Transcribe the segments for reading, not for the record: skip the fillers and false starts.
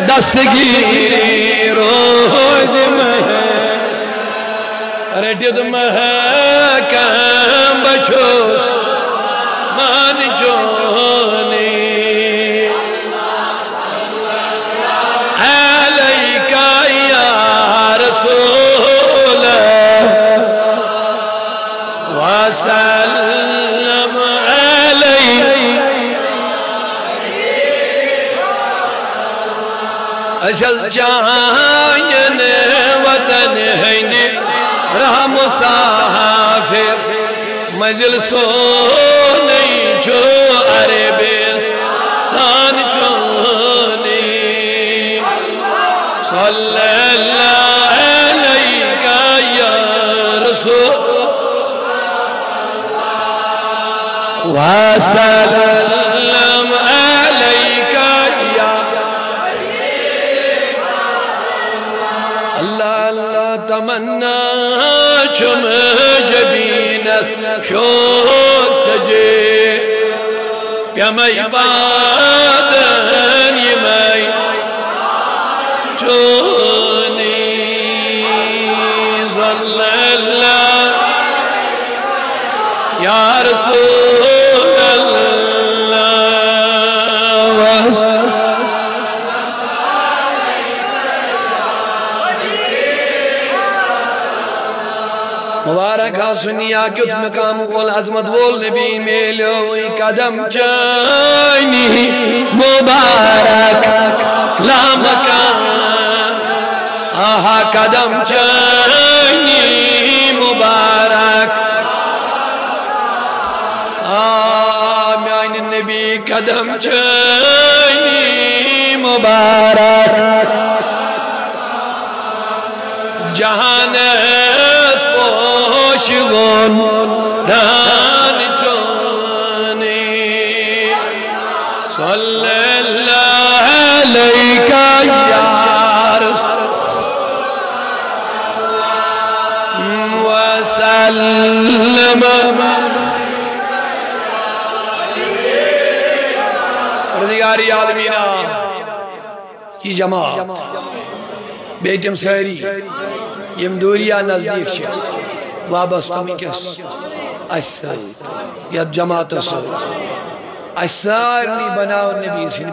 دستگیری روز رٹید محکم بچوس مان جونی علیکہ یا رسول وسلم اصل جان وطن ہندی رہا مسافر مجل سونی چھو عربستان چونی صلی اللہ علیکہ یا رسول وسلم علیکہ یا اللہ اللہ تمنا چم جبینس شوق سجے پیامی بادن یمی چونی صلی اللہ یا رسول اللہ مبارک سنیا کیت مقام قول عظمت بول نبی میلوی قدم چانی مبارک لا مکان آہا قدم چانی مبارک آمیان نبی قدم چانی مبارک جہان پوشگون ران چونی صلی اللہ علیکہ یا رسول وسلم رضیگاری عالمینہ یہ جماعت بیٹم سہری یم دوریا نزدیک چھے وابستہ مکس ایسا یا جماعت ایسا نہیں بناو نبی سن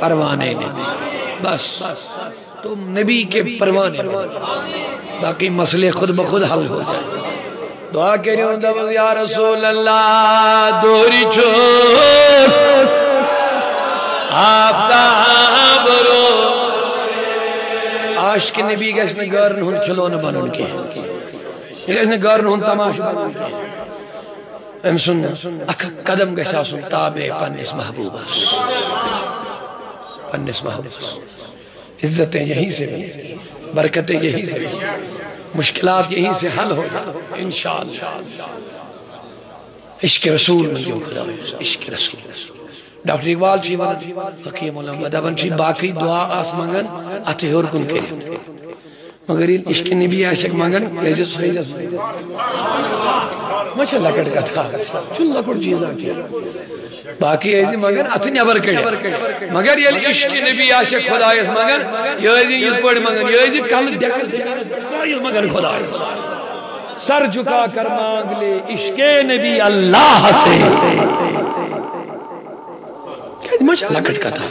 پروانے نبی بس تم نبی کے پروانے باقی مسئلے خود بخود حل ہو جائے دعا کریں دبل یا رسول اللہ دوری چوس آفتاب رو عاشق نبی گیس نے گارن ہن کھلون بنن کے گیس نے گارن ہن تماش بنن کے ام سننا اکھا قدم گیس آسن تابع پنس محبوبس عزتیں یہیں سے بھی برکتیں یہیں سے بھی مشکلات یہیں سے حل ہو انشاءاللہ عشق رسول میں جو خدا عشق رسول ڈاکٹر اقبال چی ونن حکیم علم دبن چی باقی دعا آس منگن آتے ہور کن کریں مگر یہ عشق نبی عاشق منگن ایجز سیجز مچھا لکڑ کا تھا چل لکڑ چیزاں کیا باقی ایجز منگن آتے نیبر کریں مگر یہ عشق نبی عاشق خدا ایس منگن یہ ایجز یہ پڑھ منگن یہ ایجز کل دیکھل منگن خدا ایس سر جھکا کر مانگ لے عشق نبی اللہ سے مجھے لکٹ کا تھا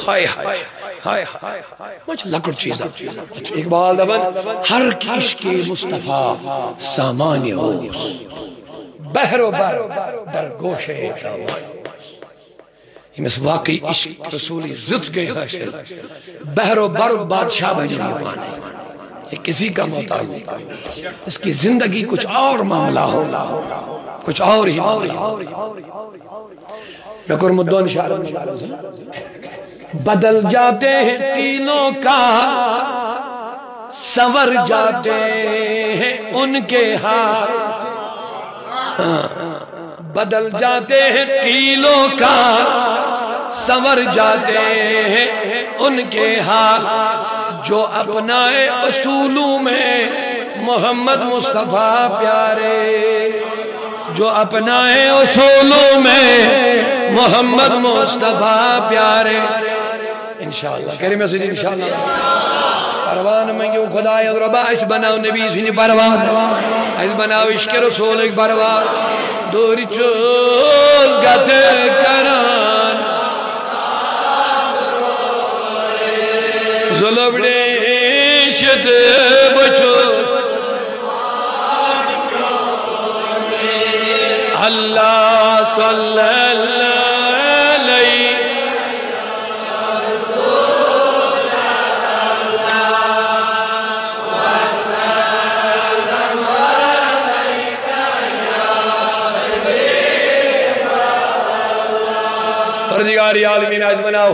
ہائے ہائے ہائے مجھے لکٹ چیزا اقبال دبن ہر عشق مصطفیٰ سامانی ہوس بحر و بر در گوشے یہ میں واقعی عشق رسولی زد گئے حاشر بحر و بر بادشاہ بھجی پانے یہ کسی کا محتاج نہیں اس کی زندگی کچھ اور معاملہ ہو کچھ اور ہی معاملہ نکر مدون شعر بدل جاتے ہیں قیلوں کا سور جاتے ہیں ان کے ہاتھ بدل جاتے ہیں قیلوں کا سور جاتے ہیں ان کے حال جو اپنائے اصولوں میں محمد مصطفیٰ پیارے جو اپنائے اصولوں میں محمد مصطفیٰ پیارے انشاءاللہ کریم سید انشاءاللہ پروان منگیو خدای ربا اس بناو نبی سنی پروان اس بناو عشق رسول ایک پروان دوری چوز گتے کران ظلمڑے شد بچو اللہ صلی اللہ علیہ پروردگار عالمین آج بنا